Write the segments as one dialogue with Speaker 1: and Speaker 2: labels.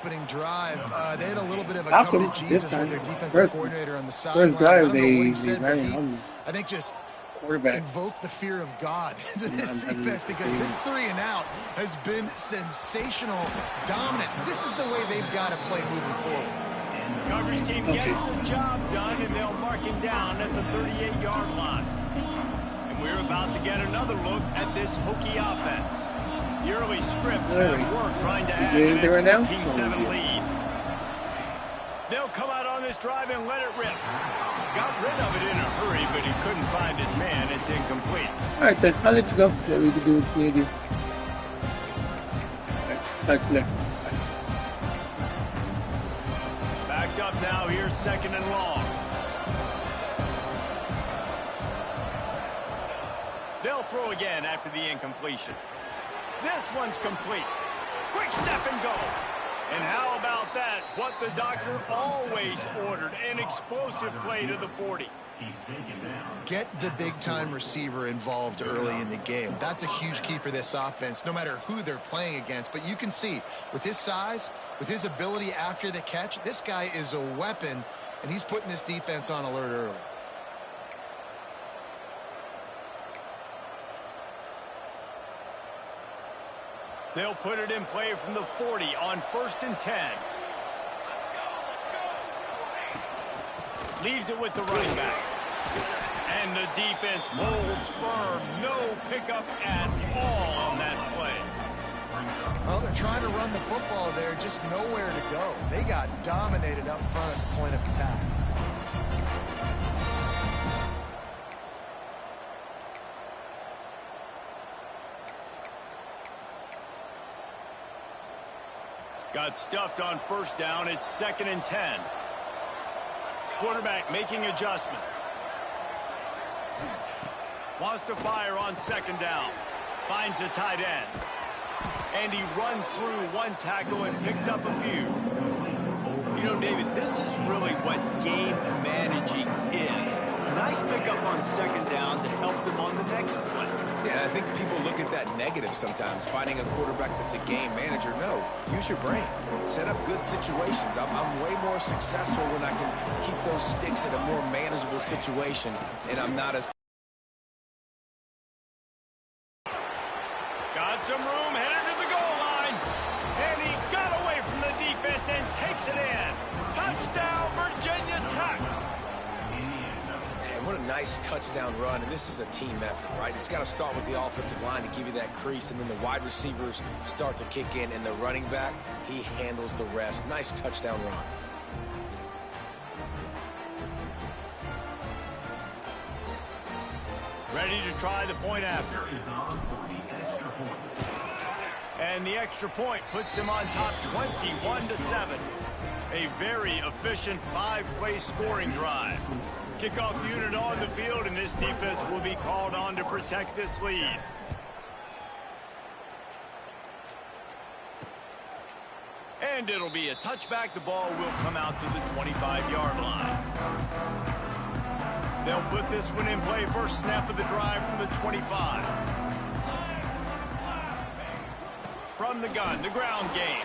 Speaker 1: opening drive, they had a little bit of a come to Jesus with their defensive coordinator on the sideline.
Speaker 2: First drive,
Speaker 1: I don't know what he said, but
Speaker 2: I
Speaker 1: think just
Speaker 2: quarterback
Speaker 1: invoke the fear of God to this defense, because this 3 and out has been sensational, dominant. This is the way they've got to play moving forward.
Speaker 3: Coverage team gets the job done, and they'll mark him down at the 38-yard line. And we're about to get another look at this Hokie offense. The early scripts have worked trying to add to this 14-7 lead. They'll come out on this drive and let it rip. Got rid of it in a hurry, but he couldn't find his man. It's incomplete.
Speaker 2: All right, then. I'll let you go. So we can do what we need to do.
Speaker 3: Backed up now. Here's 2nd and long. They'll throw again after the incompletion. This one's complete. Quick step and go. And how about that? What the doctor always ordered, an explosive play to the 40.
Speaker 1: Get the big-time receiver involved early in the game. That's a huge key for this offense, no matter who they're playing against. But you can see, with his size, with his ability after the catch, this guy is a weapon, and he's putting this defense on alert early.
Speaker 3: They'll put it in play from the 40 on 1st and 10. Leaves it with the running back. And the defense holds firm. No pickup at all on that play.
Speaker 1: Well, they're trying to run the football there, just nowhere to go. They got dominated up front at the point of attack.
Speaker 3: Got stuffed on 1st down. It's 2nd and 10. Quarterback making adjustments. Wants to fire on 2nd down. Finds a tight end. And he runs through one tackle and picks up a few. You know, David, this is really what game managing is. Nice pickup on 2nd down to help them on the next play.
Speaker 4: Yeah, I think people look at that negative sometimes, finding a quarterback that's a game manager. No, use your brain. Set up good situations. I'm way more successful when I can keep those sticks in a more manageable situation, and I'm not as...
Speaker 3: Got some room, headed to the goal line. And he got away from the defense and takes it in. Touchdown, Virginia Tech.
Speaker 4: What a nice touchdown run, and this is a team effort, right? It's got to start with the offensive line to give you that crease, and then the wide receivers start to kick in, and the running back, he handles the rest. Nice touchdown run.
Speaker 3: Ready to try the point after. And the extra point puts them on top 21-7. A very efficient 5-play scoring drive. Kickoff unit on the field, and this defense will be called on to protect this lead. And it'll be a touchback. The ball will come out to the 25-yard line. They'll put this one in play. First snap of the drive from the 25. From the gun, the ground game.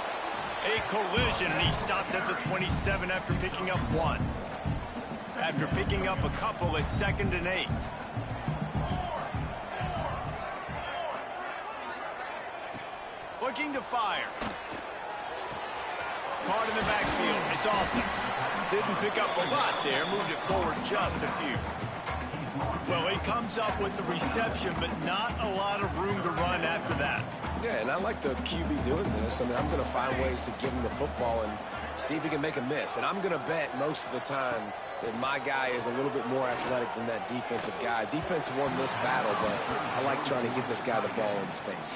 Speaker 3: A collision, and he stopped at the 27 after picking up 1. After picking up a couple at 2nd and 8. Looking to fire. Caught in the backfield. It's awesome. Didn't pick up a lot there. Moved it forward just a few. Well, he comes up with the reception, but not a lot of room to run after that.
Speaker 4: Yeah, and I like the QB doing this. I mean, I'm going to find ways to give him the football and see if he can make a miss. And I'm going to bet most of the time that my guy is a little bit more athletic than that defensive guy. Defense won this battle, but I like trying to get this guy the ball in space.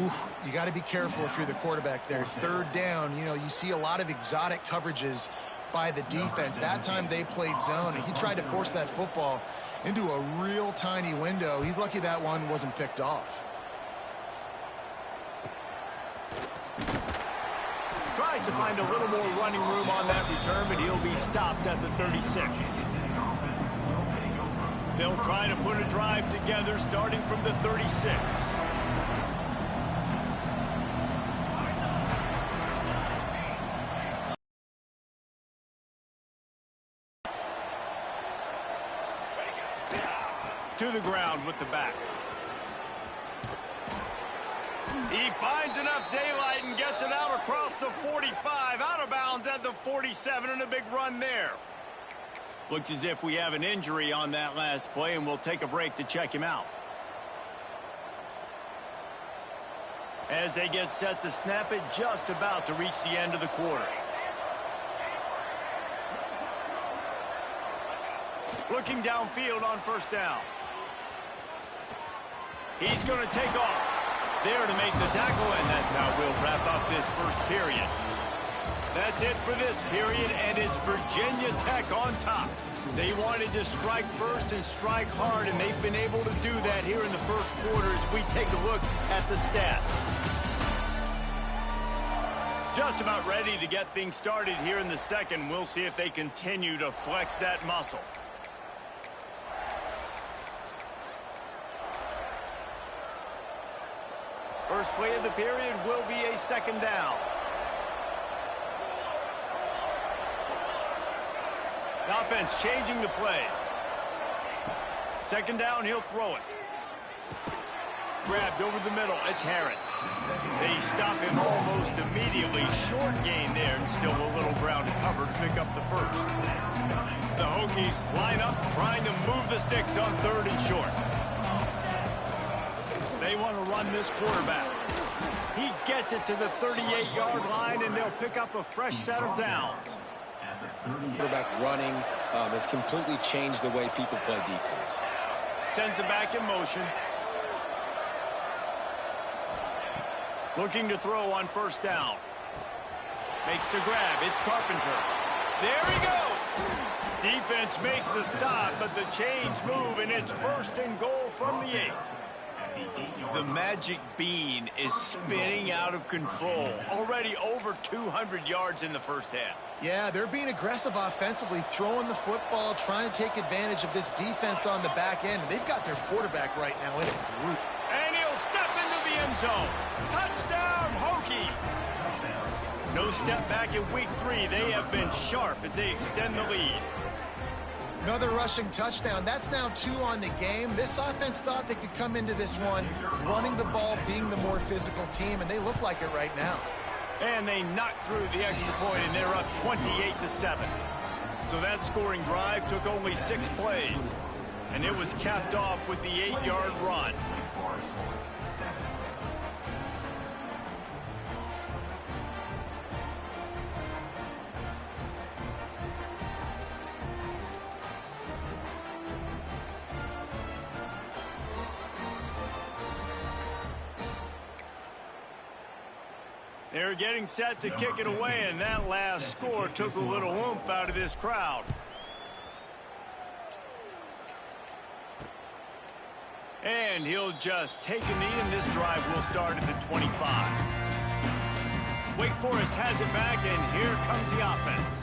Speaker 1: Oof, you got to be careful if you're the quarterback there. 3rd down, you know, you see a lot of exotic coverages by the defense. That time they played zone, and he tried to force that football into a real tiny window. He's lucky that one wasn't picked off.
Speaker 3: Tries to find a little more running room on that return, but he'll be stopped at the 36. They'll try to put a drive together starting from the 36. To the ground with the back. He finds enough daylight and gets it out across the 45, out of bounds at the 47, and a big run there. Looks as if we have an injury on that last play, and we'll take a break to check him out. As they get set to snap it, just about to reach the end of the quarter. Looking downfield on first down. He's going to take off. There to make the tackle, and that's how we'll wrap up this first period. That's it for this period, and it's Virginia Tech on top. They wanted to strike first and strike hard, and they've been able to do that here in the first quarter as we take a look at the stats. Just about ready to get things started here in the second. We'll see if they continue to flex that muscle. First play of the period will be a second down. The offense changing the play. Second down, he'll throw it. Grabbed over the middle, it's Harris. They stop him almost immediately. Short gain there, and still a little ground to cover to pick up the first. The Hokies line up, trying to move the sticks on third and short. They want to run this quarterback. He gets it to the 38-yard line, and they'll pick up a fresh set of downs.
Speaker 4: Quarterback running has completely changed the way people play defense.
Speaker 3: Sends it back in motion. Looking to throw on first down. Makes the grab. It's Carpenter. There he goes. Defense makes a stop, but the chains move, and it's first and goal from the 8. The magic bean is spinning out of control. Already over 200 yards in the first half.
Speaker 1: Yeah, they're being aggressive offensively, throwing the football, trying to take advantage of this defense on the back end. They've got their quarterback right now in a group.
Speaker 3: And he'll step into the end zone. Touchdown, Hokies. No step back in week 3. They have been sharp as they extend the lead.
Speaker 1: Another rushing touchdown. That's now 2 on the game. This offense thought they could come into this one running the ball, being the more physical team, and they look like it right now.
Speaker 3: And they knocked through the extra point, and they're up 28-7. So that scoring drive took only 6 plays, and it was capped off with the 8-yard run. They're getting set to kick it away, and that last score took a little oomph out of this crowd. And he'll just take a knee, and this drive will start at the 25. Wake Forest has it back, and here comes the offense.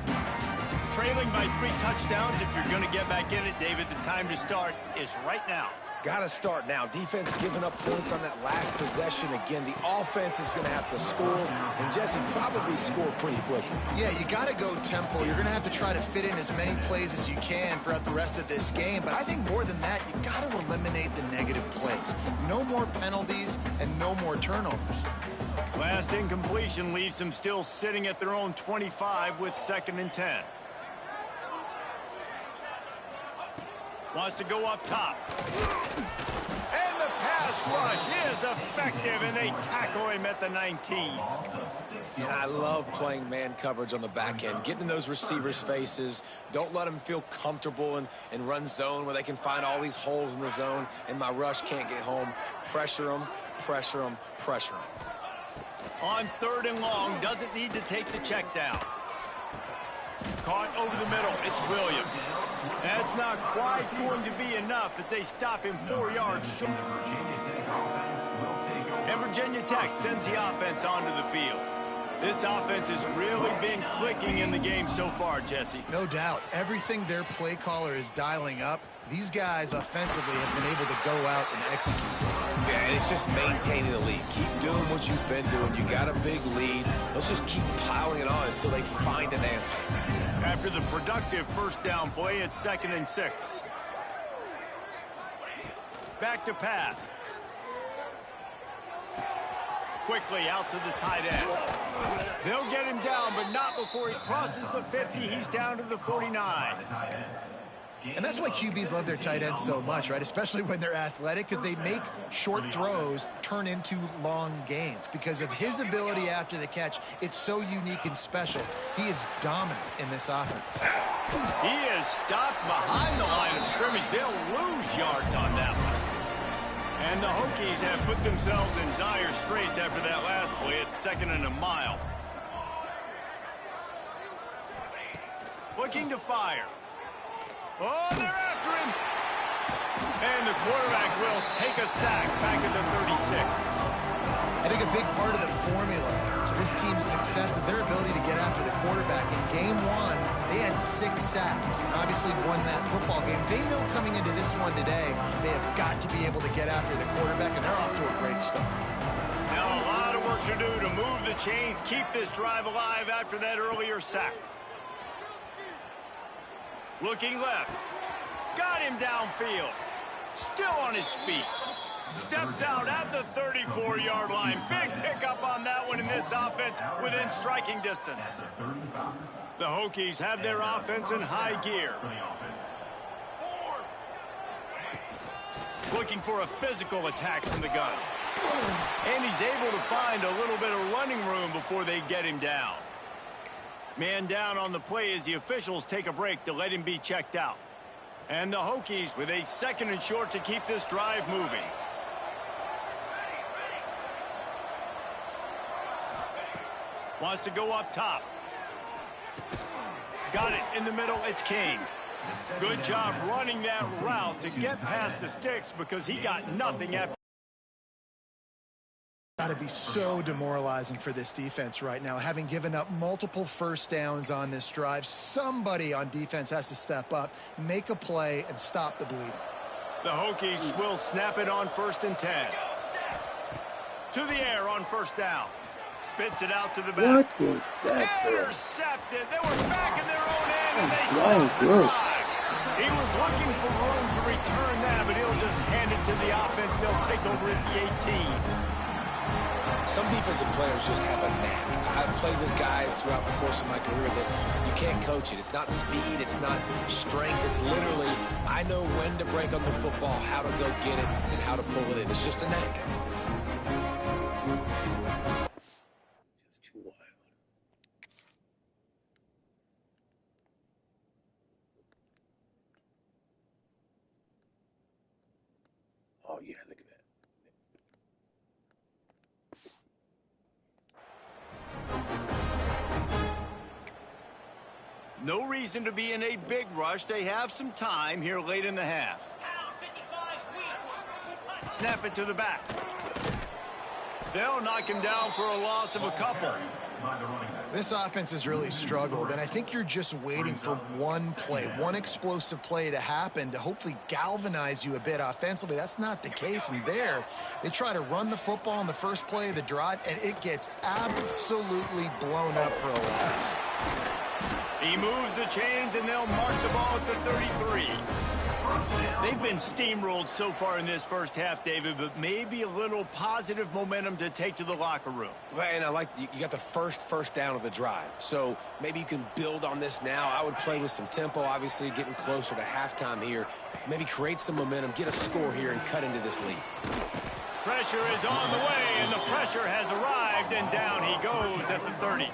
Speaker 3: Trailing by 3 touchdowns. If you're going to get back in it, David, the time to start is right now.
Speaker 4: Got to start now. Defense giving up points on that last possession. Again, the offense is going to have to score, and Jesse probably score pretty quickly.
Speaker 1: Yeah, you got to go tempo. You're going to have to try to fit in as many plays as you can throughout the rest of this game. But I think more than that, you got to eliminate the negative plays. No more penalties and no more turnovers.
Speaker 3: Last incompletion leaves them still sitting at their own 25 with 2nd and 10. Wants to go up top. And the pass rush is effective, and they tackle him at the 19.
Speaker 4: And I love playing man coverage on the back end, getting in those receivers' faces. Don't let them feel comfortable and run zone where they can find all these holes in the zone, and my rush can't get home. Pressure them, pressure them, pressure them.
Speaker 3: On 3rd and long, doesn't need to take the check down. Caught over the middle. It's Williams. That's not quite going to be enough as they stop him 4 yards short. And Virginia Tech sends the offense onto the field. This offense has really been clicking in the game so far, Jesse.
Speaker 1: No doubt. Everything their play caller is dialing up, these guys offensively have been able to go out and execute.
Speaker 4: Yeah, and it's just maintaining the lead. Keep doing what you've been doing. You got a big lead. Let's just keep piling it on until they find an answer.
Speaker 3: After the productive first down play, it's 2nd and 6. Back to pass. Quickly out to the tight end. They'll get him down, but not before he crosses the 50. He's down to the 49.
Speaker 1: And that's why QBs love their tight ends so much, right? Especially when they're athletic, because they make short throws turn into long gains. Because of his ability after the catch, it's so unique and special. He is dominant in this offense.
Speaker 3: He is stopped behind the line of scrimmage. They'll lose yards on that one. And the Hokies have put themselves in dire straits after that last play. It's 2nd and a mile. Looking to fire. Oh, they're after him. And the quarterback will take a sack back at the 36.
Speaker 1: I think a big part of the formula to this team's success is their ability to get after the quarterback. In game 1, they had 6 sacks. Obviously won that football game. They know coming into this one today, they have got to be able to get after the quarterback, and they're off to a great start.
Speaker 3: Now a lot of work to do to move the chains, keep this drive alive after that earlier sack. Looking left. Got him downfield. Still on his feet. Steps out at the 34-yard line. Big pickup on that one in this offense within striking distance. The Hokies have their offense in high gear. Looking for a physical attack from the gun. And he's able to find a little bit of running room before they get him down. Man down on the play as the officials take a break to let him be checked out. And the Hokies with a 2nd and short to keep this drive moving. Wants to go up top. Got it in the middle. It's King. Good job running that route to get past the sticks because he got nothing after.
Speaker 1: Got to be so demoralizing for this defense right now. Having given up multiple first downs on this drive, somebody on defense has to step up, make a play, and stop the bleeding.
Speaker 3: The Hokies will snap it on 1st and 10. To the air on 1st down. Spits it out to the back.
Speaker 2: What was that?
Speaker 3: Intercepted. They were back in their own end, and they stopped the drive. He was looking for room to return that, but he'll just hand it to the offense. They'll take over at the 18.
Speaker 4: Some defensive players just have a knack. I've played with guys throughout the course of my career that you can't coach it. It's not speed. It's not strength. It's literally, I know when to break on the football, how to go get it, and how to pull it in. It's just a knack.
Speaker 2: It's too wild. Oh, yeah, look at that.
Speaker 3: No reason to be in a big rush. They have some time here late in the half. Snap it to the back. They'll knock him down for a loss of a couple.
Speaker 1: This offense has really struggled, and I think you're just waiting for one play, one explosive play to happen to hopefully galvanize you a bit offensively. That's not the case, and there, they try to run the football in the first play of the drive, and it gets absolutely blown up for a loss.
Speaker 3: He moves the chains, and they'll mark the ball at the 33. They've been steamrolled so far in this first half, David, but maybe a little positive momentum to take to the locker room.
Speaker 4: Well, and I like you got the first down of the drive, so maybe you can build on this now. I would play with some tempo, obviously getting closer to halftime here. Maybe create some momentum, get a score here, and cut into this lead.
Speaker 3: Pressure is on the way, and the pressure has arrived, and down he goes at the 30.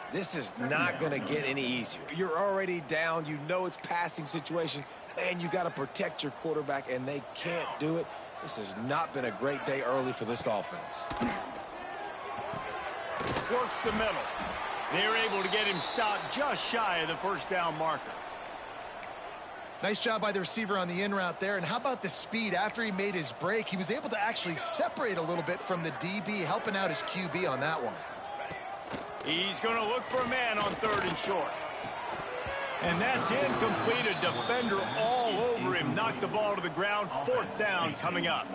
Speaker 4: This is not going to get any easier. You're already down. You know it's passing situation. And you got to protect your quarterback, and they can't do it. This has not been a great day early for this offense.
Speaker 3: Works the middle. They're able to get him stopped just shy of the first down marker.
Speaker 1: Nice job by the receiver on the in route there. And how about the speed after he made his break? He was able to actually separate a little bit from the DB, helping out his QB on that one.
Speaker 3: He's going to look for a man on 3rd and short. And that's incomplete. A defender all over him. Knocked the ball to the ground. 4th down coming up.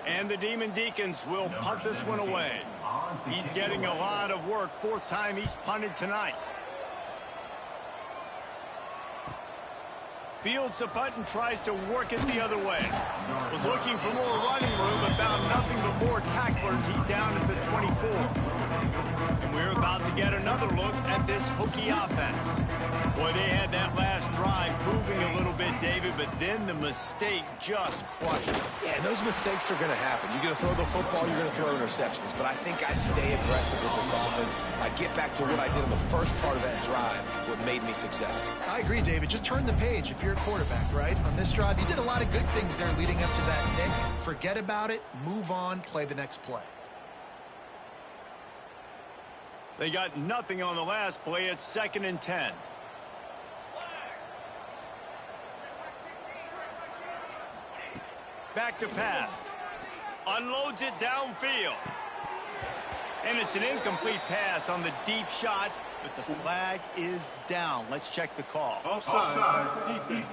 Speaker 3: And the Demon Deacons will punt this one away. He's getting a lot of work. 4th time he's punted tonight. Fields the punt and tries to work it the other way. Was looking for more running room but found nothing but more tacklers. He's down at the 24. And we're about to get another look at this Hokie offense. Boy, they had that last drive moving a little bit, David, but then the mistake just crushed it.
Speaker 4: Yeah, and those mistakes are going to happen. You're going to throw the football, you're going to throw interceptions. But I think I stay aggressive with this offense. I get back to what I did in the first part of that drive, what made me successful.
Speaker 1: I agree, David. Just turn the page if you're a quarterback, right? On this drive, you did a lot of good things there leading up to that pick. Forget about it, move on, play the next play.
Speaker 3: They got nothing on the last play. It's 2nd and 10. Back to pass. Unloads it downfield. And it's an incomplete pass on the deep shot, but the flag is down. Let's check the call.
Speaker 5: Offside, defense.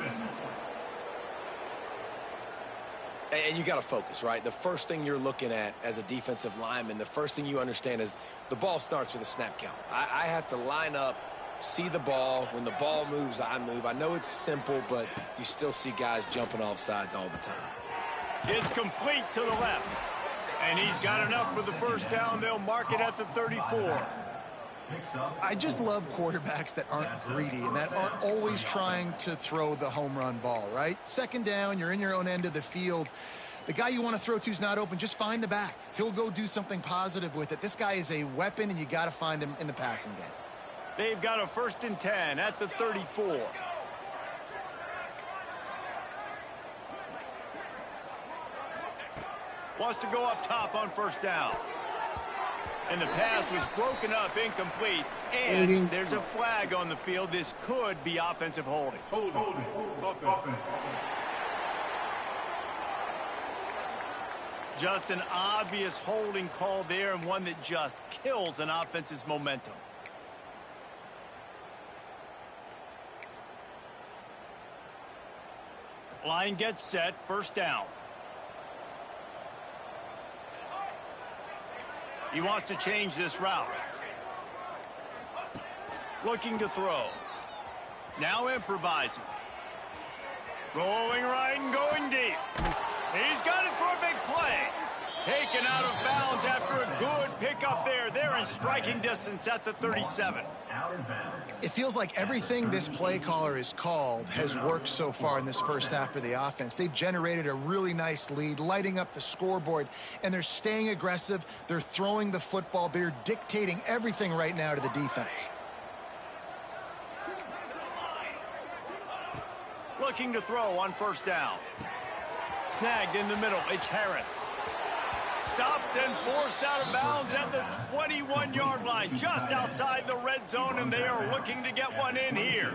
Speaker 4: And you got to focus, right? The first thing you're looking at as a defensive lineman, the first thing you understand is the ball starts with a snap count. I have to line up, see the ball. When the ball moves, I move. I know it's simple, but you still see guys jumping off sides all the time.
Speaker 3: It's complete to the left. And he's got enough for the first down. They'll mark it at the 34.
Speaker 1: I just love quarterbacks that aren't greedy and that aren't always trying to throw the home run ball, right? 2nd down, you're in your own end of the field. The guy you want to throw to is not open. Just find the back. He'll go do something positive with it. This guy is a weapon, and you got to find him in the passing game.
Speaker 3: They've got a 1st and 10 at the 34. Wants to go up top on 1st down. And the pass was broken up, incomplete. And there's a flag on the field. This could be offensive holding.
Speaker 5: Holding. Offense.
Speaker 3: Just an obvious holding call there, and one that just kills an offense's momentum. Line gets set, 1st down. He wants to change this route. Looking to throw. Now improvising. Going right and going deep. He's got it for a big play. Taken out of bounds after a good pickup there. They're in striking distance at the 37.
Speaker 1: It feels like everything this play caller has called has worked so far in this first half for the offense. They've generated a really nice lead, lighting up the scoreboard, and they're staying aggressive. They're throwing the football. They're dictating everything right now to the defense.
Speaker 3: Looking to throw on 1st down. Snagged in the middle. It's Harris. Stopped and forced out of bounds at the 21-yard line, just outside the red zone, and they are looking to get one in here.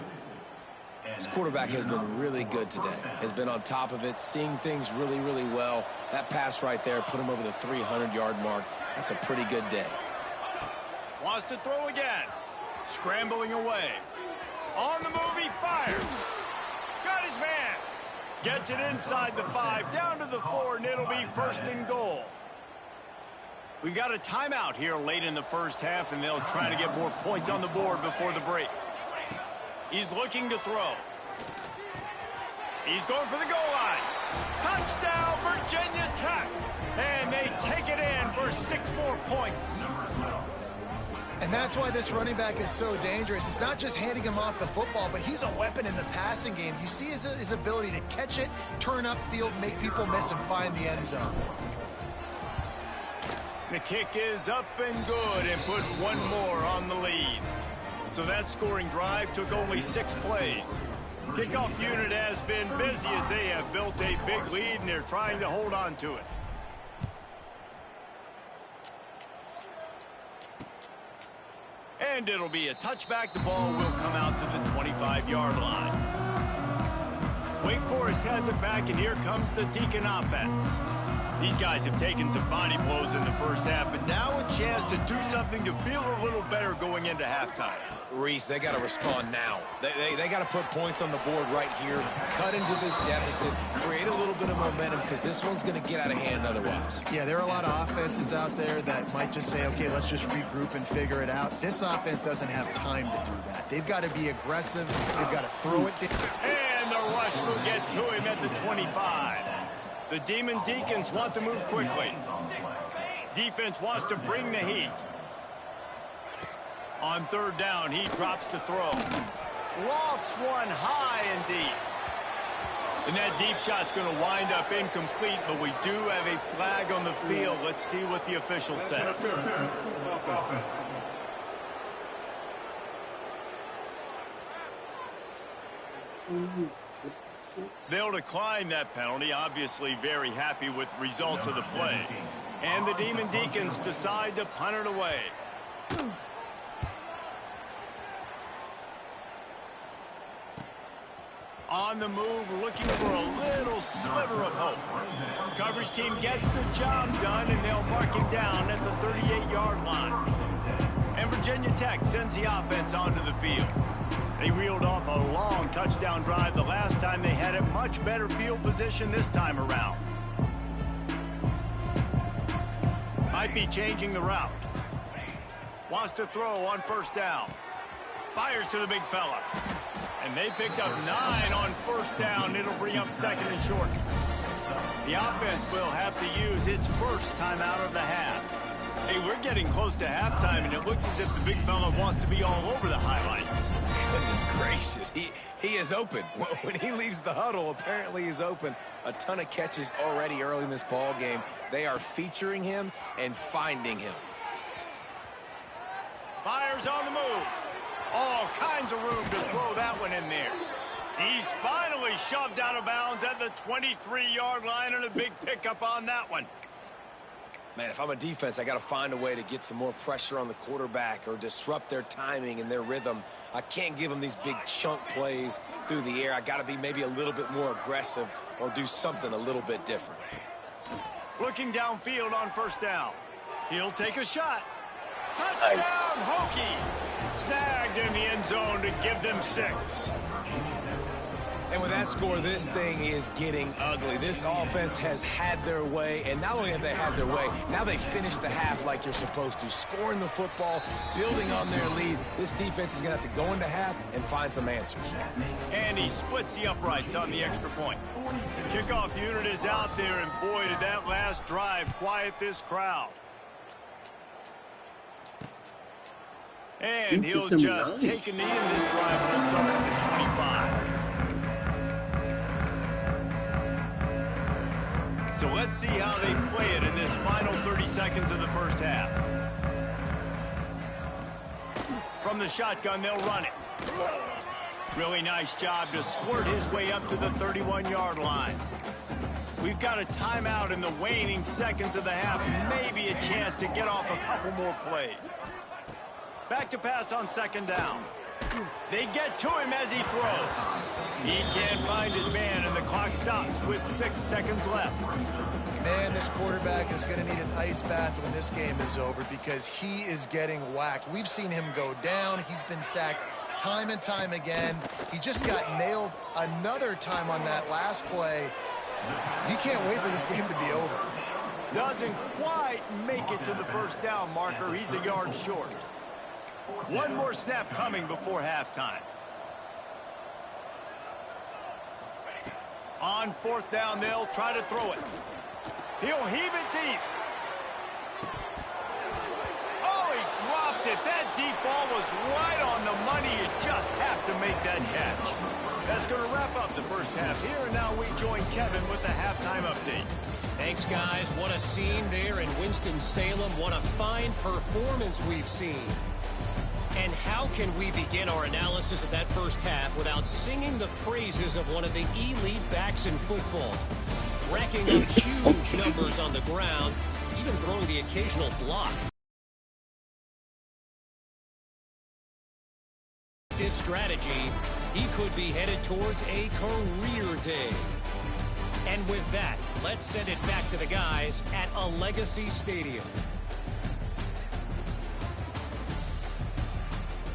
Speaker 4: This quarterback has been really good today. Has been on top of it, seeing things really, really well. That pass right there put him over the 300-yard mark. That's a pretty good day.
Speaker 3: Wants to throw again. Scrambling away. On the move, he fires. Got his man. Gets it inside the 5, down to the 4, and it'll be 1st and goal. We've got a timeout here late in the first half, and they'll try to get more points on the board before the break. He's looking to throw. He's going for the goal line. Touchdown, Virginia Tech. And they take it in for 6 more points.
Speaker 1: And that's why this running back is so dangerous. It's not just handing him off the football, but he's a weapon in the passing game. You see his ability to catch it, turn upfield, make people miss, and find the end zone.
Speaker 3: The kick is up and good, and put one more on the lead. So that scoring drive took only 6 plays. Kickoff unit has been busy as they have built a big lead, and they're trying to hold on to it. And it'll be a touchback. The ball will come out to the 25-yard line. Wake Forest has it back, and here comes the Deacon offense. These guys have taken some body blows in the first half, but now a chance to do something to feel a little better going into halftime.
Speaker 4: Reese, they got to respond now. They got to put points on the board right here, cut into this deficit, create a little bit of momentum, because this one's going to get out of hand otherwise.
Speaker 1: Yeah, there are a lot of offenses out there that might just say, okay, let's just regroup and figure it out. This offense doesn't have time to do that. They've got to be aggressive. They've got to throw it.
Speaker 3: And the rush will get to him at the 25. The Demon Deacons want to move quickly. Defense wants to bring the heat. On third down, he drops to throw. Lofts one high and deep. And that deep shot's going to wind up incomplete, but we do have a flag on the field. Let's see what the official says. They'll decline that penalty, obviously very happy with the results of the play. And the Demon Deacons decide to punt it away. On the move, looking for a little sliver of hope. Coverage team gets the job done, and they'll mark him down at the 38-yard line. And Virginia Tech sends the offense onto the field. They reeled off a long touchdown drive the last time they had a much better field position this time around. Might be changing the route. Wants to throw on first down. Fires to the big fella. And they picked up 9 on first down. It'll bring up second and short. The offense will have to use its first timeout of the half. Hey, we're getting close to halftime, and it looks as if the big fella wants to be all over the highlights.
Speaker 4: Goodness gracious, he is open. When he leaves the huddle, apparently he's open. A ton of catches already early in this ball game. They are featuring him and finding him.
Speaker 3: Fires on the move. All kinds of room to throw that one in there. He's finally shoved out of bounds at the 23-yard line, and a big pickup on that one.
Speaker 4: Man, if I'm a defense, I got to find a way to get some more pressure on the quarterback or disrupt their timing and their rhythm. I can't give them these big chunk plays through the air. I got to be maybe a little bit more aggressive or do something a little bit different.
Speaker 3: Looking downfield on first down. He'll take a shot. Touchdown, nice. Hokies. Snagged in the end zone to give them 6.
Speaker 4: And with that score, this thing is getting ugly. This offense has had their way, and not only have they had their way, now they finish the half like you're supposed to, scoring the football, building on their lead. This defense is going to have to go into half and find some answers.
Speaker 3: And he splits the uprights on the extra point. The kickoff unit is out there, and boy, did that last drive quiet this crowd. And he'll just take a knee, and this drive will start at the 25. So let's see how they play it in this final 30 seconds of the first half. From the shotgun, they'll run it. Really nice job to squirt his way up to the 31-yard line. We've got a timeout in the waning seconds of the half. Maybe a chance to get off a couple more plays. Back to pass on second down. They get to him as he throws. He can't find his man, and the clock stops with 6 seconds left.
Speaker 1: Man, this quarterback is going to need an ice bath when this game is over because he is getting whacked. We've seen him go down. He's been sacked time and time again. He just got nailed another time on that last play. He can't wait for this game to be over.
Speaker 3: Doesn't quite make it to the first down marker. He's a yard short. One more snap coming before halftime. On fourth down, they'll try to throw it. He'll heave it deep. Oh, he dropped it. That deep ball was right on the money. You just have to make that catch. That's going to wrap up the first half here, and now we join Kevin with the halftime update.
Speaker 6: Thanks, guys. What a scene there in Winston-Salem. What a fine performance we've seen. And how can we begin our analysis of that first half without singing the praises of one of the elite backs in football? Racking up huge numbers on the ground, even throwing the occasional block. His strategy, he could be headed towards a career day. And with that, let's send it back to the guys at a Legacy Stadium.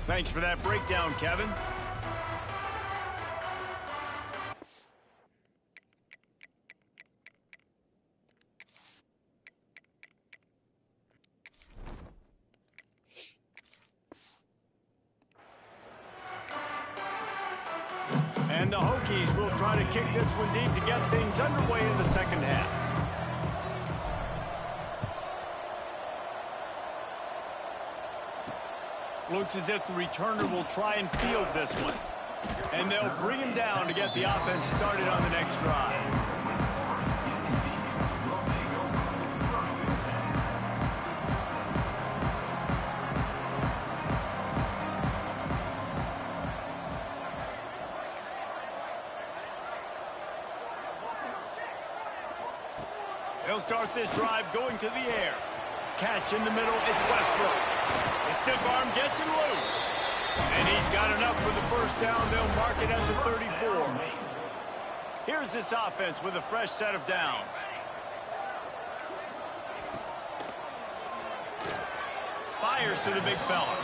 Speaker 3: Thanks for that breakdown, Kevin. And the Hokies will try to kick this one deep to get things underway in the second half. Looks as if the returner will try and field this one. And they'll bring him down to get the offense started on the next drive. They'll start this drive going to the air. Catch in the middle, it's Westbrook. The stiff arm gets him loose. And he's got enough for the first down. They'll mark it at the 34. Here's this offense with a fresh set of downs. Fires to the big fella.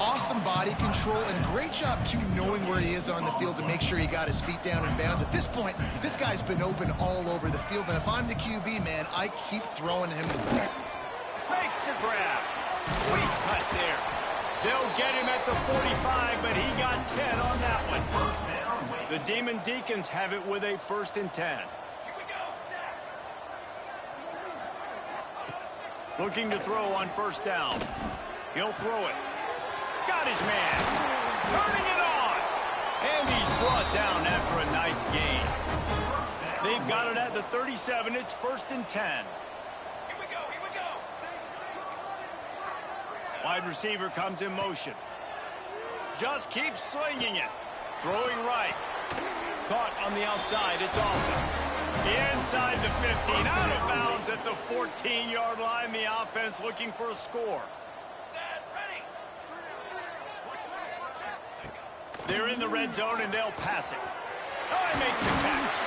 Speaker 1: Awesome body control and great job, too, knowing where he is on the field to make sure he got his feet down and bounds. At this point, this guy's been open all over the field. And if I'm the QB, man, I keep throwing him the ball.
Speaker 3: Makes the grab. Sweet cut there. They'll get him at the 45, but he got 10 on that one. The Demon Deacons have it with a 1st and 10. Looking to throw on 1st down. He'll throw it. Got his man. Turning it on. And he's brought down after a nice gain. They've got it at the 37. It's 1st and 10. Wide receiver comes in motion. Just keeps slinging it. Throwing right. Caught on the outside. It's awesome. Inside the 15. Out of bounds at the 14-yard line. The offense looking for a score. They're in the red zone, and they'll pass it. Oh, he makes the catch.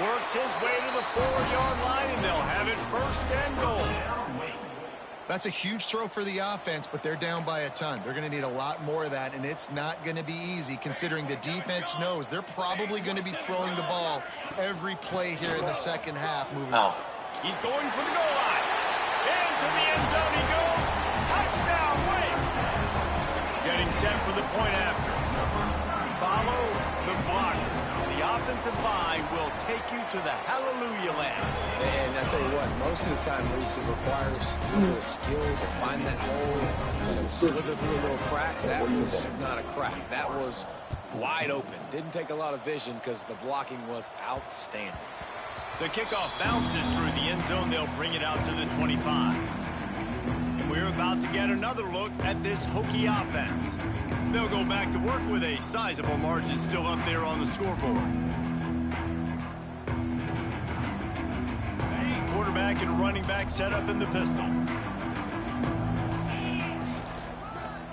Speaker 3: Works his way to the 4-yard line, and they'll have it 1st and goal.
Speaker 1: That's a huge throw for the offense, but they're down by a ton. They're going to need a lot more of that, and it's not going to be easy considering the defense knows they're probably going to be throwing the ball every play here in the second half moving forward.
Speaker 3: He's going for the goal line. Into the end zone he goes. Touchdown, Wake. Getting set for the point after. Follow the blockers. The offensive line will take you to the hallelujah land.
Speaker 4: And I tell you what, most of the time, Reese, it requires a little skill to find that hole and slither through a little crack. That was not a crack. That was wide open. Didn't take a lot of vision because the blocking was outstanding.
Speaker 3: The kickoff bounces through the end zone. They'll bring it out to the 25. And we're about to get another look at this Hokie offense. They'll go back to work with a sizable margin still up there on the scoreboard. Quarterback and running back set up in the pistol.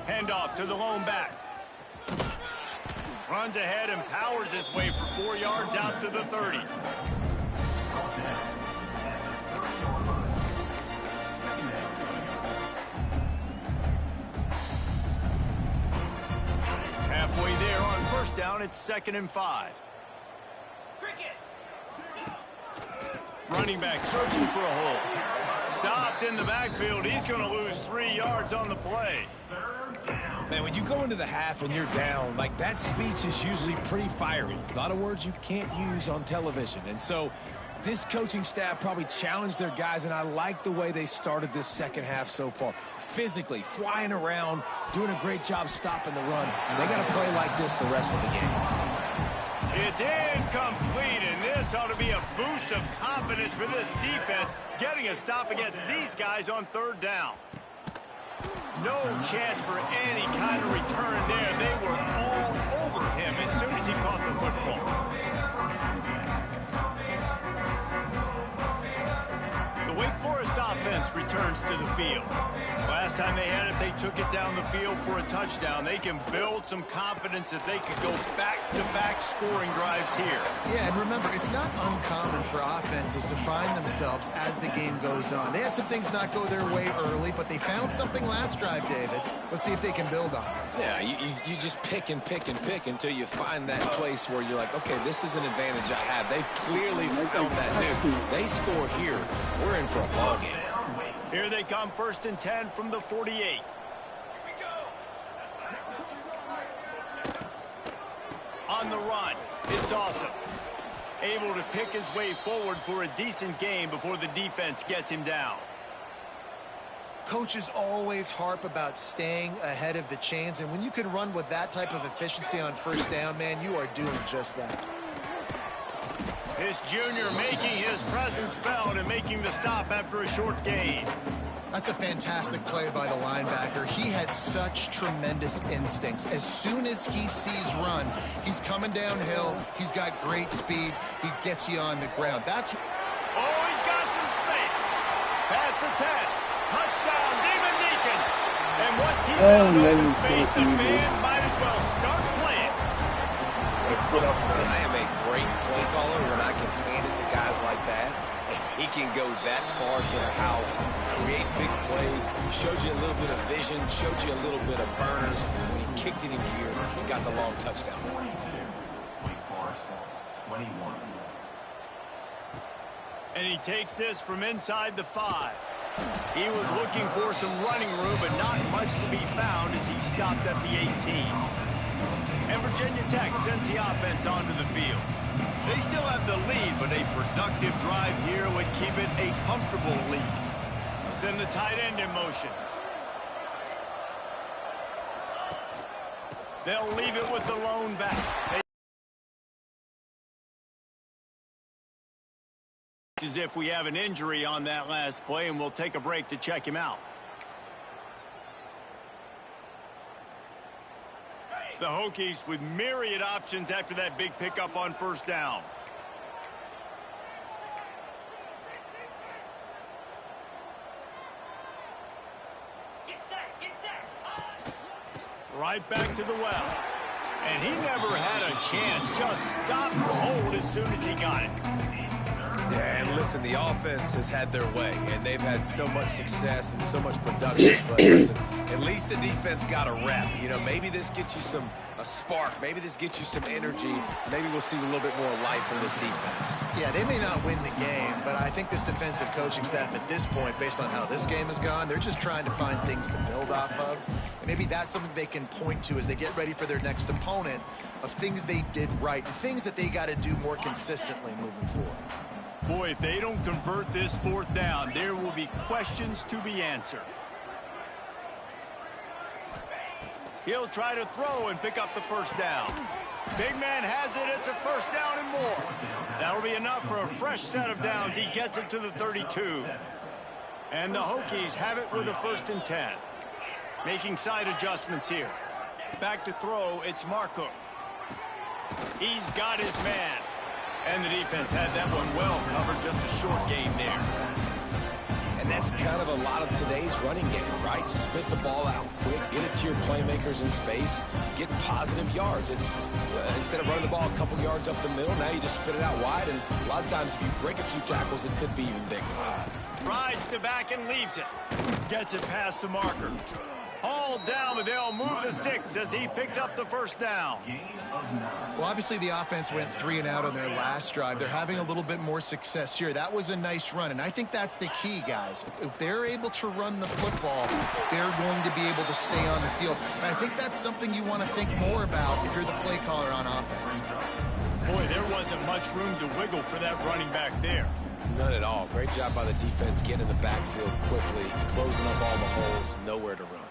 Speaker 3: Handoff to the lone back. Runs ahead and powers his way for 4 yards out to the 30. Halfway there on 1st down, it's 2nd and 5. Running back searching for a hole. Stopped in the backfield. He's going to lose 3 yards on the play.
Speaker 7: Man, when you go into the half and you're down, like that speech is usually pretty fiery. A lot of words you can't use on television. And so this coaching staff probably challenged their guys, and I like the way they started this second half so far. Physically, flying around, doing a great job stopping the run. They got to play like this the rest of the game.
Speaker 3: It's incomplete, and this ought to be a boost of confidence for this defense, getting a stop against these guys on 3rd down. No chance for any kind of return there. They were all over him as soon as he caught the football. The Wake Forest offense returns to the field. Last time they had it, they took it down the field for a touchdown. They can build some confidence that they could go back-to-back scoring drives here.
Speaker 1: Yeah, and remember, it's not uncommon for offenses to find themselves as the game goes on. They had some things not go their way early, but they found something last drive, David. Let's see if they can build on it.
Speaker 4: Yeah, you just pick and pick and pick until you find that place where you're like, okay, this is an advantage I have. They clearly found that new. They score here. We're in for a ball game.
Speaker 3: Here they come, 1st and 10 from the 48. on the run. It's awesome. Able to pick his way forward for a decent game before the defense gets him down.
Speaker 1: Coaches always harp about staying ahead of the chains, and when you can run with that type of efficiency on first down, man, you are doing just that.
Speaker 3: This junior making his presence felt and making the stop after a short gain.
Speaker 1: That's a fantastic play by the linebacker. He has such tremendous instincts. As soon as he sees run, he's coming downhill. He's got great speed. He gets you on the ground. That's...
Speaker 3: Oh, he's got some space. Past the 10. Touchdown, Demon Deacons. And once he found open space, the band might as well start playing.
Speaker 4: I am a great play caller when I can hand it to guys like that. He can go that far to the house, create big plays, showed you a little bit of vision, showed you a little bit of burners. When he kicked it in gear, he got the long touchdown.
Speaker 3: And he takes this from inside the 5. He was looking for some running room, but not much to be found as he stopped at the 18. And Virginia Tech sends the offense onto the field. They still have the lead, but a productive drive here would keep it a comfortable lead. Send the tight end in motion. They'll leave it with the lone back. As if we have an injury on that last play, and we'll take a break to check him out. The Hokies with myriad options after that big pickup on first down. Get set. Right back to the well. And he never had a chance. Just stopped cold as soon as he got it.
Speaker 4: Yeah, and listen, the offense has had their way, and they've had so much success and so much production. But listen, at least the defense got a rep. You know, maybe this gets you a spark. Maybe this gets you some energy. Maybe we'll see a little bit more life from this defense.
Speaker 1: Yeah, they may not win the game, but I think this defensive coaching staff at this point, based on how this game has gone, they're just trying to find things to build off of. And maybe that's something they can point to as they get ready for their next opponent, of things they did right and things that they got to do more consistently moving forward.
Speaker 3: Boy, if they don't convert this fourth down, there will be questions to be answered. He'll try to throw and pick up the first down. Big man has it. It's a first down and more. That'll be enough for a fresh set of downs. He gets it to the 32. And the Hokies have it with a 1st and 10. Making side adjustments here. Back to throw. It's Marcook. He's got his man. And the defense had that one well covered. Just a short game there.
Speaker 4: And that's kind of a lot of today's running game, right? Spit the ball out quick, get it to your playmakers in space, get positive yards. It's instead of running the ball a couple yards up the middle, now you just spit it out wide. And a lot of times if you break a few tackles, it could be even bigger.
Speaker 3: Rides the back and leaves it. Gets it past the marker. Hauled down, but they'll move the sticks as he picks up the first down.
Speaker 1: Well, obviously the offense went 3 and out on their last drive. They're having a little bit more success here. That was a nice run, and I think that's the key, guys. If they're able to run the football, they're going to be able to stay on the field. And I think that's something you want to think more about if you're the play caller on offense.
Speaker 3: Boy, there wasn't much room to wiggle for that running back there.
Speaker 4: None at all. Great job by the defense getting in the backfield quickly, closing up all the holes, nowhere to run.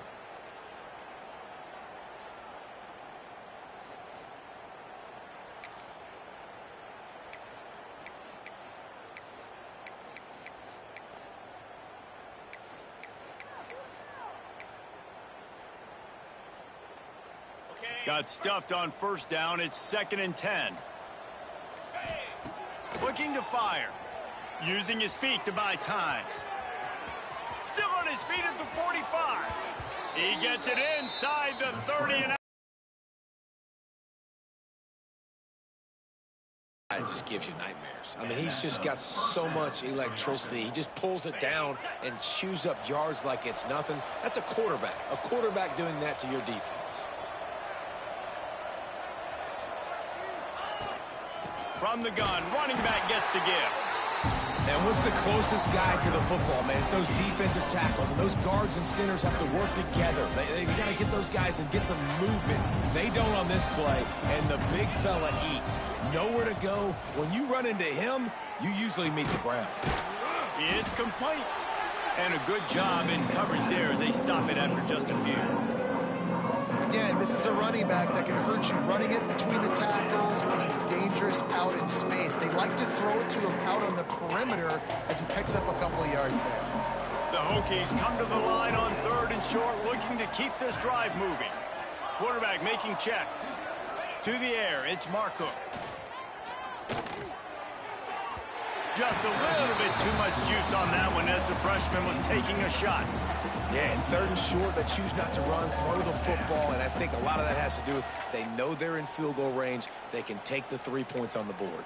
Speaker 3: Got stuffed on first down. It's 2nd and 10. Looking to fire. Using his feet to buy time. Still on his feet at the 45. He gets it inside the 30 and out.
Speaker 4: It just gives you nightmares. I mean, he's just got so much electricity. He just pulls it down and chews up yards like it's nothing. That's a quarterback. A quarterback doing that to your defense.
Speaker 3: From the gun, running back gets to give.
Speaker 7: And what's the closest guy to the football, man? It's those defensive tackles, and those guards and centers have to work together. They got to get those guys and get some movement. They don't on this play, and the big fella eats. Nowhere to go. When you run into him, you usually meet the ground.
Speaker 3: It's complete. And a good job in coverage there as they stop it after just a few.
Speaker 1: Again, this is a running back that can hurt you running it between the tackles, and he's dangerous out in space. They like to throw it to him out on the perimeter as he picks up a couple of yards there.
Speaker 3: The Hokies come to the line on 3rd and short, looking to keep this drive moving. Quarterback making checks. To the air, it's Marco. Just a little bit too much juice on that one as the freshman was taking a shot.
Speaker 7: Yeah, and 3rd and short, they choose not to run, throw the football, and I think a lot of that has to do with they know they're in field goal range. They can take the 3 points on the board.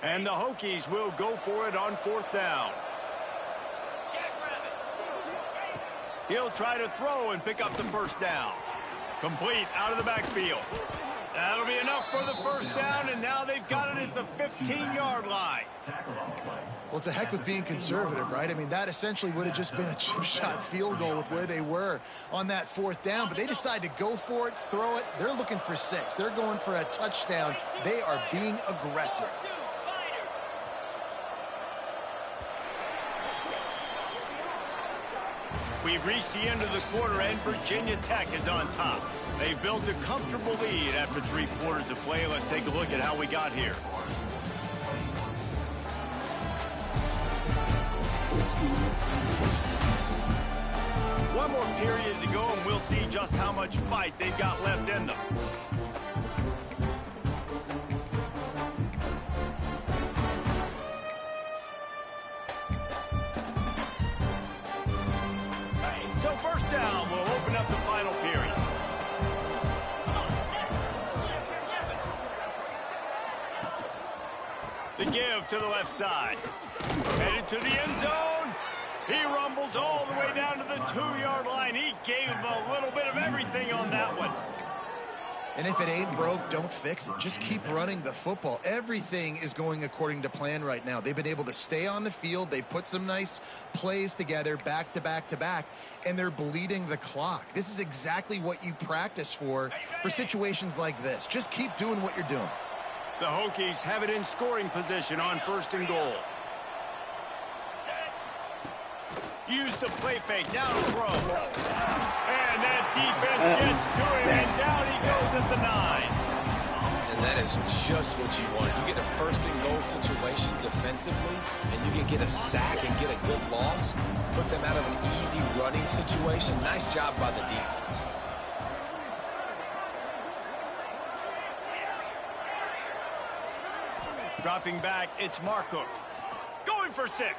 Speaker 3: And the Hokies will go for it on 4th down. He'll try to throw and pick up the 1st down. Complete out of the backfield. That'll be enough for the 1st down, and now they've got it at the 15-yard line.
Speaker 1: Well, it's a heck with being conservative, right? I mean, that essentially would have just been a chip shot field goal with where they were on that 4th down, but they decide to go for it, throw it. They're looking for 6. They're going for a touchdown. They are being aggressive.
Speaker 3: We've reached the end of the quarter, and Virginia Tech is on top. They've built a comfortable lead after 3 quarters of play. Let's take a look at how we got here. One more period to go, and we'll see just how much fight they've got left in them. So 1st down will open up the final period. The give to the left side. Headed to the end zone. He rumbles all the way down to the 2-yard line. He gave a little bit of everything on that one.
Speaker 1: And if it ain't broke, don't fix it. Just keep running the football. Everything is going according to plan right now. They've been able to stay on the field. They put some nice plays together back to back to back, and they're bleeding the clock. This is exactly what you practice for situations like this. Just keep doing what you're doing.
Speaker 3: The Hokies have it in scoring position on 1st and goal. Use the play fake, now to throw. And that defense gets to him, and down he goes at the 9.
Speaker 7: And that is just what you want. You get a 1st and goal situation defensively, and you can get a sack and get a good loss, put them out of an easy running situation. Nice job by the defense.
Speaker 3: Dropping back, it's Marco. Going for 6.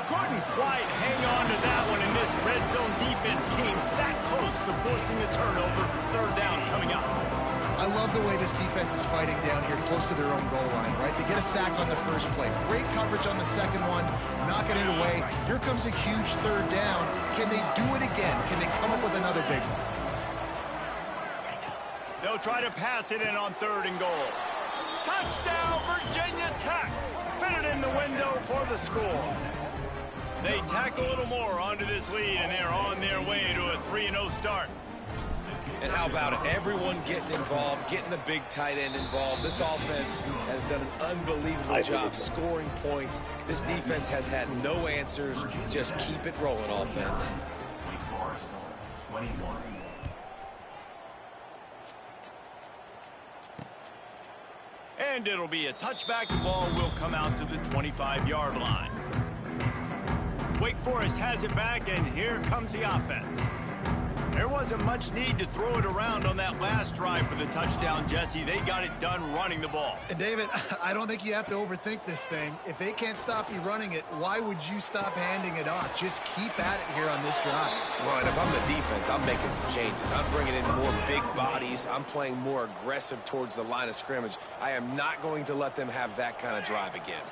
Speaker 3: Couldn't quite hang on to that one, and this red zone defense came that close to forcing the turnover. 3rd down coming up.
Speaker 1: I love the way this defense is fighting down here close to their own goal line, right? They get a sack on the 1st play. Great coverage on the 2nd one, knocking it away. Here comes a huge 3rd down. Can they do it again? Can they come up with another big one?
Speaker 3: They'll try to pass it in on 3rd and goal. Touchdown, Virginia Tech. Fit it in the window for the score. They tack a little more onto this lead, and they're on their way to a 3-0 start.
Speaker 7: And how about it? Everyone getting involved, getting the big tight end involved. This offense has done an unbelievable job scoring points. This defense has had no answers. Just keep it rolling, offense.
Speaker 3: And it'll be a touchback. The ball will come out to the 25-yard line. Wake Forest has it back, and here comes the offense. There wasn't much need to throw it around on that last drive for the touchdown, Jesse. They got it done running the ball.
Speaker 1: And David, I don't think you have to overthink this thing. If they can't stop you running it, why would you stop handing it off? Just keep at it here on this drive.
Speaker 4: Well, and if I'm the defense, I'm making some changes. I'm bringing in more big bodies. I'm playing more aggressive towards the line of scrimmage. I am not going to let them have that kind of drive again.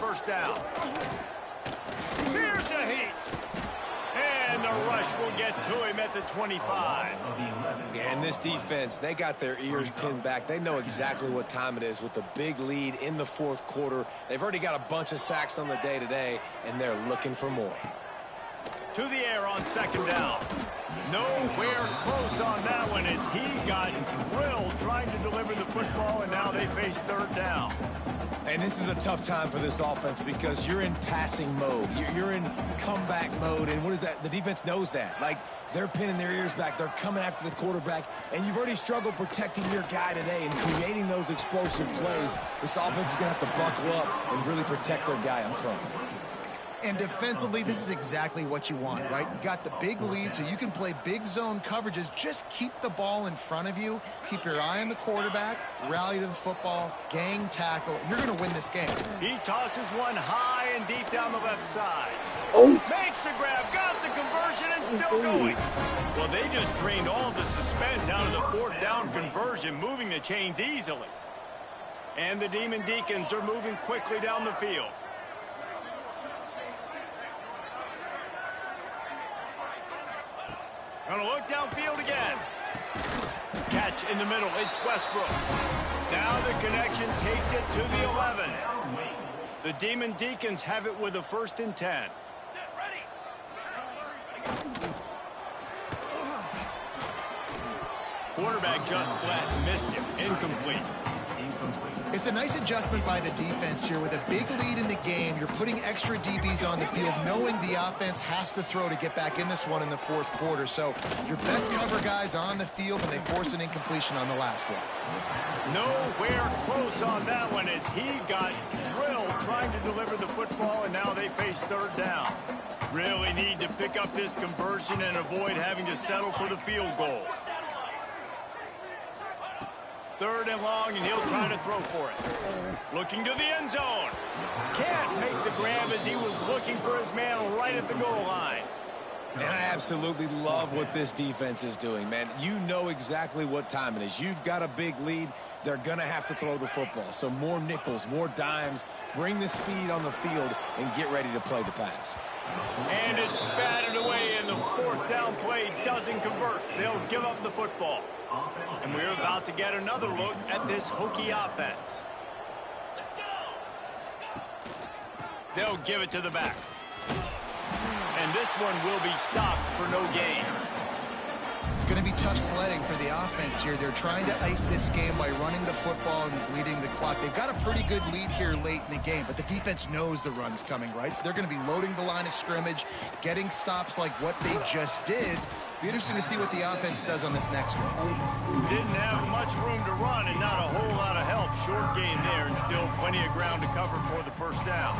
Speaker 3: first down. Here's a heat. And the rush will get to him at the 25.
Speaker 4: Yeah, and this defense, they got their ears pinned back. They know exactly what time it is with the big lead in the fourth quarter. They've already got a bunch of sacks on the day today, and they're looking for more.
Speaker 3: To the air on second down. Nowhere close on that one as he got drilled trying to deliver the football, and now they face third down.
Speaker 7: And this is a tough time for this offense because you're in passing mode. You're in comeback mode, and what is that? The defense knows that. Like, they're pinning their ears back. They're coming after the quarterback, and you've already struggled protecting your guy today and creating those explosive plays. This offense is going to have to buckle up and really protect their guy up front.
Speaker 1: And defensively, this is exactly what you want, right? You got the big lead, so you can play big zone coverages. Just keep the ball in front of you. Keep your eye on the quarterback. Rally to the football. Gang tackle. And you're going to win this game.
Speaker 3: He tosses one high and deep down the left side.
Speaker 2: Oh.
Speaker 3: Makes the grab. Got the conversion and still going. Well, they just drained all the suspense out of the fourth down conversion, moving the chains easily. And the Demon Deacons are moving quickly down the field. Gonna look downfield again. Catch in the middle. It's Westbrook. Now the connection takes it to the 11. The Demon Deacons have it with a 1st and 10. Quarterback just flat missed him. Incomplete.
Speaker 1: It's a nice adjustment by the defense here. With a big lead in the game, you're putting extra DBs on the field, knowing the offense has to throw to get back in this one in the fourth quarter. So your best cover guys on the field, and they force an incompletion on the last one.
Speaker 3: Nowhere close on that one as he got drilled trying to deliver the football, and now they face third down. Really need to pick up this conversion and avoid having to settle for the field goal. 3rd and long, and he'll try to throw for it. Looking to the end zone. Can't make the grab as he was looking for his man right at the goal line.
Speaker 7: And I absolutely love what this defense is doing, man. You know exactly what time it is. You've got a big lead. They're going to have to throw the football. So more nickels, more dimes. Bring the speed on the field and get ready to play the pass.
Speaker 3: And it's batted away, and the 4th down play doesn't convert. They'll give up the football. And we're about to get another look at this Hokie offense. They'll give it to the back. And this one will be stopped for no gain.
Speaker 1: It's going to be tough sledding for the offense here. They're trying to ice this game by running the football and bleeding the clock. They've got a pretty good lead here late in the game, but the defense knows the run's coming, right? So they're going to be loading the line of scrimmage, getting stops like what they just did. Be interesting to see what the offense does on this next one.
Speaker 3: Didn't have much room to run and not a whole lot of help. Short gain there and still plenty of ground to cover for the first down.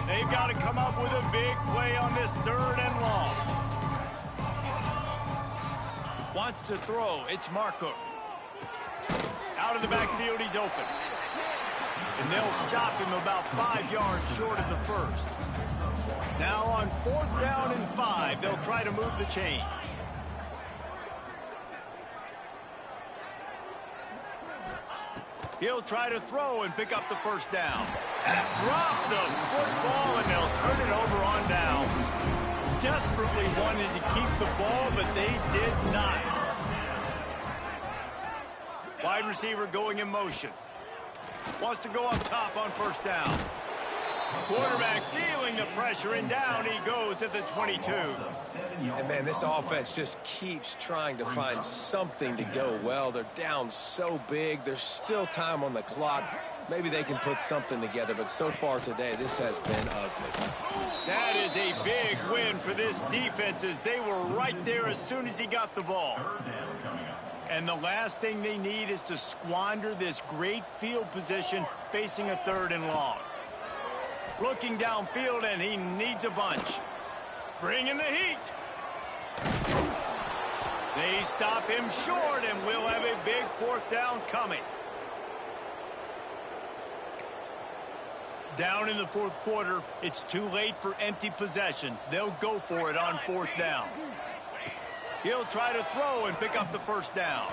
Speaker 3: They've got to come up with a big play on this 3rd and long. Wants to throw. It's Marco. Out of the backfield, he's open. And they'll stop him about 5 yards short of the 1st. Now on 4th down and 5, they'll try to move the chains. He'll try to throw and pick up the 1st down. Drop the football, and they'll turn it over on downs. Desperately wanted to keep the ball, but they did not. Wide receiver going in motion. Wants to go up top on 1st down. Quarterback feeling the pressure, and down he goes at the 22.
Speaker 4: And, man, this offense just keeps trying to find something to go well. They're down so big. There's still time on the clock. Maybe they can put something together, but so far today, this has been ugly.
Speaker 3: That is a big win for this defense as they were right there as soon as he got the ball. And the last thing they need is to squander this great field position facing a 3rd and long. Looking downfield, and he needs a bunch. Bringing the heat. They stop him short, and we'll have a big 4th down coming. Down in the 4th quarter, it's too late for empty possessions. They'll go for it on 4th down. He'll try to throw and pick up the first down.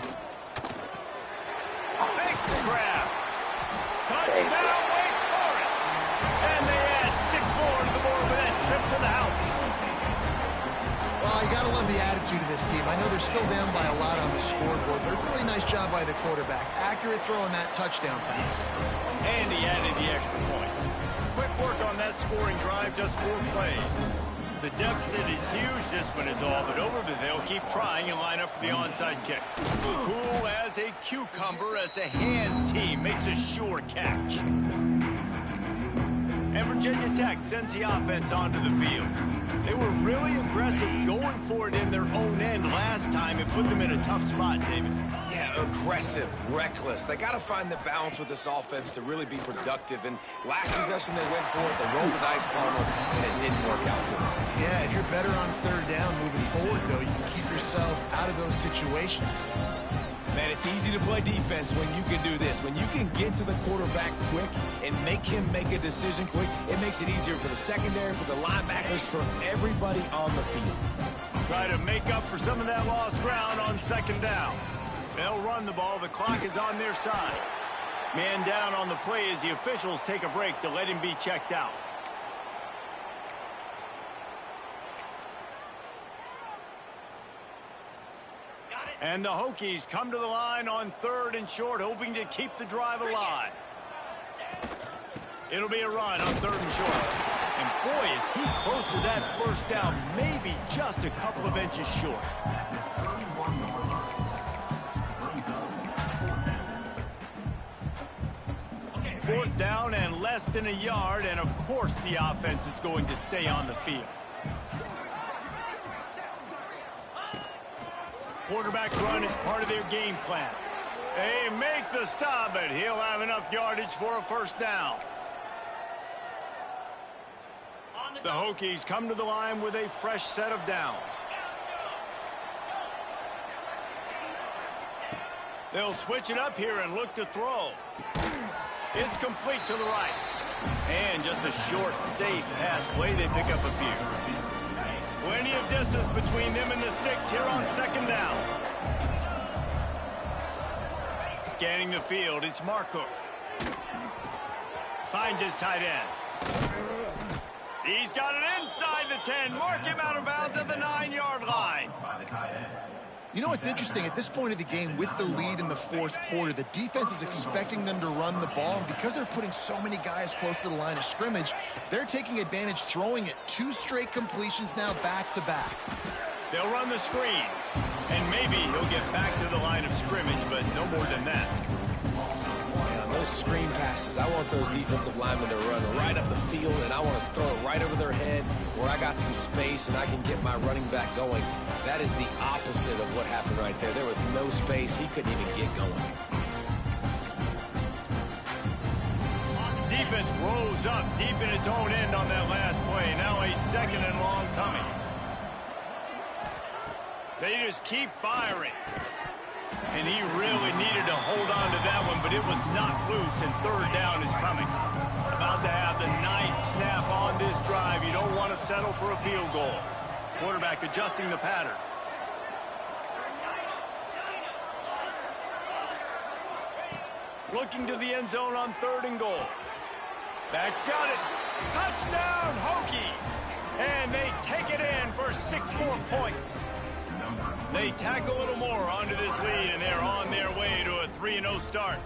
Speaker 3: Makes the grab. Touchdown, Wake Forest. And they add 6 more to the board with that trip to the house.
Speaker 1: Well, you got to love the attitude of this team. I know they're still down by a lot on the scoreboard, but a really nice job by the quarterback. Accurate throw on that touchdown pass.
Speaker 3: And he added the extra point. Quick work on that scoring drive, just 4 plays. The deficit is huge, this one is all, but over, but they'll keep trying and line up for the onside kick. Cool as a cucumber as the hands team makes a sure catch. And Virginia Tech sends the offense onto the field. They were really aggressive going for it in their own end last time and put them in a tough spot, David.
Speaker 4: Yeah, aggressive, reckless. They got to find the balance with this offense to really be productive. And last possession, they went for it. They rolled the dice, Palmer, and it didn't work out for them.
Speaker 1: Yeah, if you're better on 3rd down moving forward, though, you can keep yourself out of those situations.
Speaker 7: Man, it's easy to play defense when you can do this. When you can get to the quarterback quick and make him make a decision quick, it makes it easier for the secondary, for the linebackers, for everybody on the field.
Speaker 3: Try to make up for some of that lost ground on 2nd down. They'll run the ball. The clock is on their side. Man down on the play as the officials take a break to let him be checked out. And the Hokies come to the line on 3rd and short, hoping to keep the drive alive. It'll be a run on 3rd and short. And boy, is he close to that first down, maybe just a couple of inches short. Fourth down and less than a yard, and of course the offense is going to stay on the field. Quarterback run is part of their game plan. They make the stop, but he'll have enough yardage for a first down. The Hokies come to the line with a fresh set of downs. They'll switch it up here and look to throw. It's complete to the right. And just a short, safe pass play. They pick up a few. Plenty of distance between them and the sticks here on 2nd down. Scanning the field, it's Marco. Finds his tight end. He's got it inside the 10. Mark him out of bounds at the 9-yard line.
Speaker 1: You know what's interesting? At this point of the game, with the lead in the 4th quarter, the defense is expecting them to run the ball. And because they're putting so many guys close to the line of scrimmage, they're taking advantage, throwing it 2 straight completions now back-to-back.
Speaker 3: They'll run the screen. And maybe he'll get back to the line of scrimmage, but no more than that.
Speaker 4: Yeah, those screen passes, I want those defensive linemen to run right up the field, and I want to throw it right over their head where I got some space and I can get my running back going. That is the opposite of what happened right there. There was no space. He couldn't even get going.
Speaker 3: Defense rose up deep in its own end on that last play. Now a 2nd and long coming. They just keep firing. And he really needed to hold on to that one, but it was knocked loose, and 3rd down is coming. About to have the 9th snap on this drive. You don't want to settle for a field goal. Quarterback adjusting the pattern. Looking to the end zone on 3rd and goal. Back's got it. Touchdown, Hokies. And they take it in for 6 more points. They tack a little more onto this lead, and they're on their way to a 3-0 start.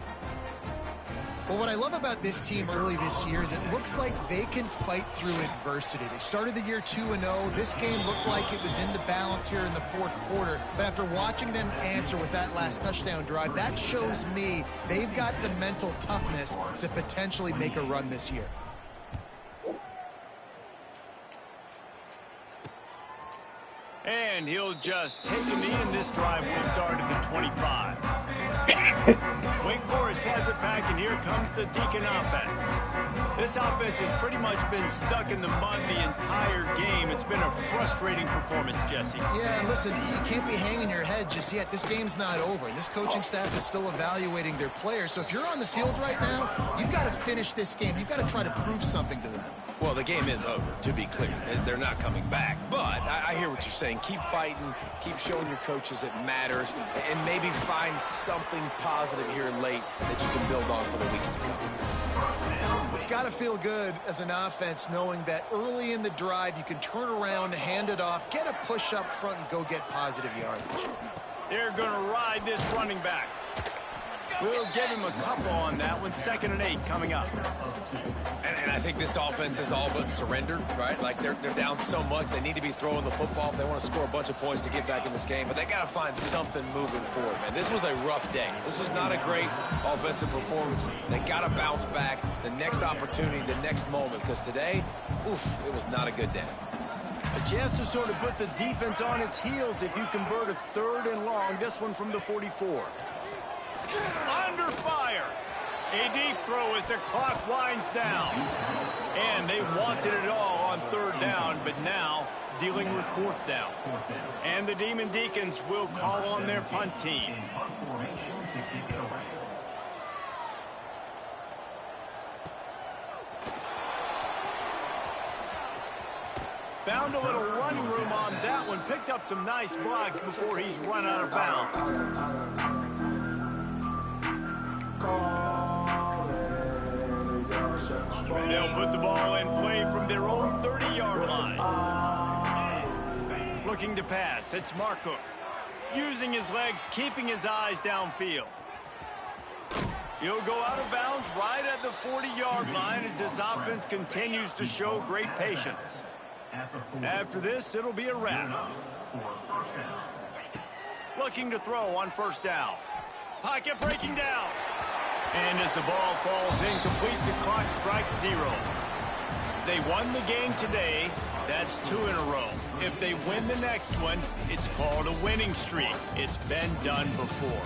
Speaker 1: Well, what I love about this team early this year is it looks like they can fight through adversity. They started the year 2-0. This game looked like it was in the balance here in the 4th quarter. But after watching them answer with that last touchdown drive, that shows me they've got the mental toughness to potentially make a run this year.
Speaker 3: And he'll just take a knee, and this drive will start at the 25. Wake Forest has it back, and here comes the Deacon offense. This offense has pretty much been stuck in the mud the entire game. It's been a frustrating performance, Jesse.
Speaker 1: Yeah, and listen, you can't be hanging your head just yet. This game's not over. This coaching staff is still evaluating their players. So if you're on the field right now, you've got to finish this game. You've got to try to prove something to them.
Speaker 7: Well, the game is over, to be clear. They're not coming back. But I hear what you're saying. Keep fighting. Keep showing your coaches it matters. And maybe find something positive here late that you can build on for the weeks to come.
Speaker 1: It's got to feel good as an offense knowing that early in the drive you can turn around, hand it off, get a push up front, and go get positive yardage.
Speaker 3: They're going to ride this running back. We'll give him a couple on that one. 2nd and 8 coming up.
Speaker 7: And I think this offense is all but surrendered, right? Like they're down so much, they need to be throwing the football if they want to score a bunch of points to get back in this game. But they got to find something moving forward, man. This was a rough day. This was not a great offensive performance. They got to bounce back the next opportunity, the next moment, because today, oof, it was not a good day.
Speaker 3: A chance to sort of put the defense on its heels if you convert a 3rd and long. This one from the 44. Under fire. A deep throw as the clock winds down. And they wanted it all on 3rd down, but now dealing with 4th down. And the Demon Deacons will call on their punt team. Found a little running room on that one. Picked up some nice blocks before he's run out of bounds. They'll put the ball in play from their own 30-yard line. Looking to pass. It's Marco. Using his legs, keeping his eyes downfield. He'll go out of bounds right at the 40-yard line as this offense continues to show great patience. After this, it'll be a wrap. Looking to throw on 1st down. Pocket breaking down. And as the ball falls incomplete, the clock strikes 0. They won the game today. That's 2 in a row. If they win the next one, it's called a winning streak. It's been done before.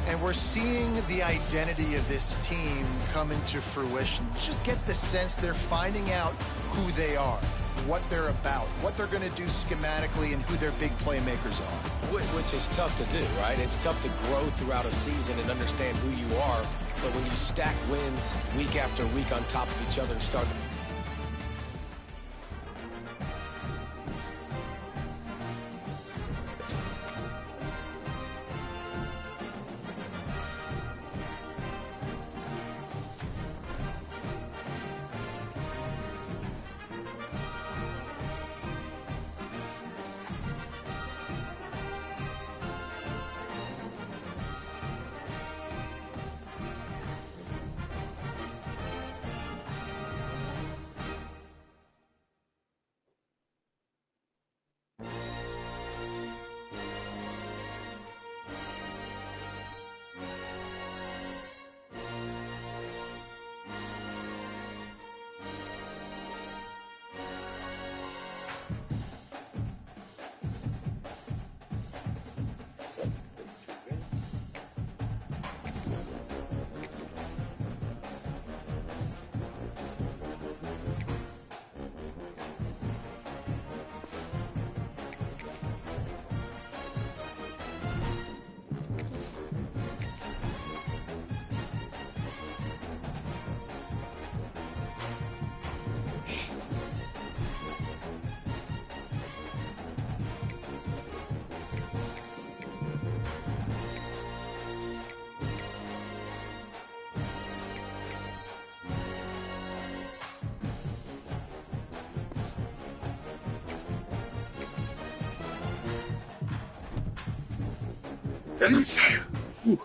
Speaker 1: And we're seeing the identity of this team come into fruition. You just get the sense they're finding out who they are, what they're about, what they're going to do schematically, and who their big playmakers are.
Speaker 4: Which is tough to do, right? It's tough to grow throughout a season and understand who you are. But when you stack wins week after week on top of each other and start to
Speaker 2: Whew.